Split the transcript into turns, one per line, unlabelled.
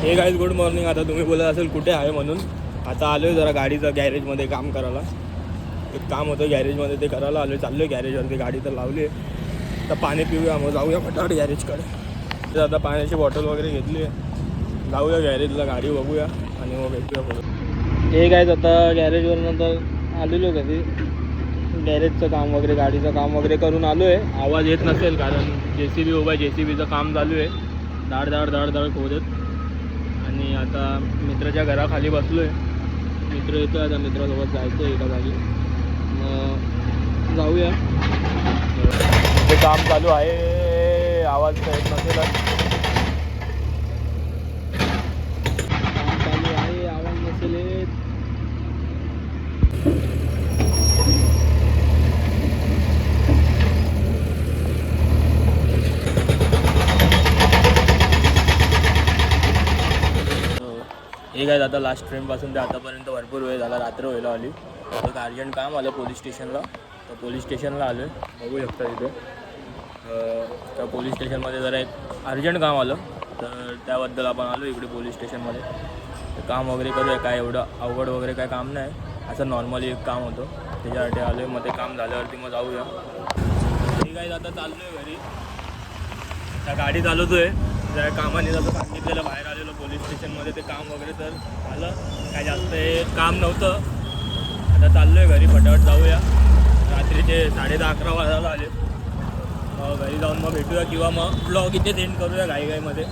हे guys good morning. आता तुम्ही बोलत असेल कुठे आहे म्हणून. आता आलो आहे जरा गाडीचं गॅरेजमध्ये काम करायला. एक काम होतं गॅरेजमध्ये ते करायला आलो आहे. चाललो आहे गॅरेजवरती, गाडी तर लावली आहे. आता पाणी पिऊया मग जाऊया फटाफट गॅरेजकडे. तर आता पाण्याची बॉटल वगैरे घेतली आहे. जाऊया गॅरेजला, गाडी बघूया आणि मग भेटूया पुढे. हे गाईज आता गॅरेजवर नंतर आलेलो कधी गॅरेजचं काम वगैरे गाडीचं काम वगैरे करून आलो आहे. आवाज येत नसेल कारण JCB उभा आहे, JCBचं काम चालू आहे. धाड धाड धाड धाड खोदत. आणि आता मित्राच्या घराखाली बसलो आहे. मित्र येतो आता, मित्रासोबत जायचं आहे एका जागी. मग जाऊया. ते काम चालू आहे, आवाज तर येत नसेलच. काम चालू आहे, आवाज नसेल येत. हे काय आता लास्ट ट्रेनपासून ते आतापर्यंत भरपूर वेळ झाला, रात्र व्हायला आली. एक अर्जंट काम आलं पोलीस स्टेशनला, तर पोलीस स्टेशनला आलो आहे. बघू शकता तिथे त्या पोलीस स्टेशनमध्ये जरा एक अर्जंट काम आलं, तर त्याबद्दल आपण आलो इकडे पोलीस स्टेशनमध्ये. तर काम वगैरे करूया, काय एवढं अवघड वगैरे काय काम नाही, असं नॉर्मली एक काम होतं त्याच्यासाठी आलो आहे. मग ते काम झाल्यावरती मग जाऊया. ठीक आहे, आता चाललो आहे घरी. त्या गाडी चालवतो आहे जरा कामाने, जसं सांगितलेलं बाहेर आलेलो पोलीस स्टेशनमध्ये ते काम वगैरे तर झालं. काय जास्त हे काम नव्हतं. आता चाललो आहे घरी, फटाफट जाऊया. रात्रीचे 10:30-11 वाजायला आले. घरी जाऊन मग भेटूया किंवा मग ब्लॉग इथे एंड करूया घाईघाईमध्ये.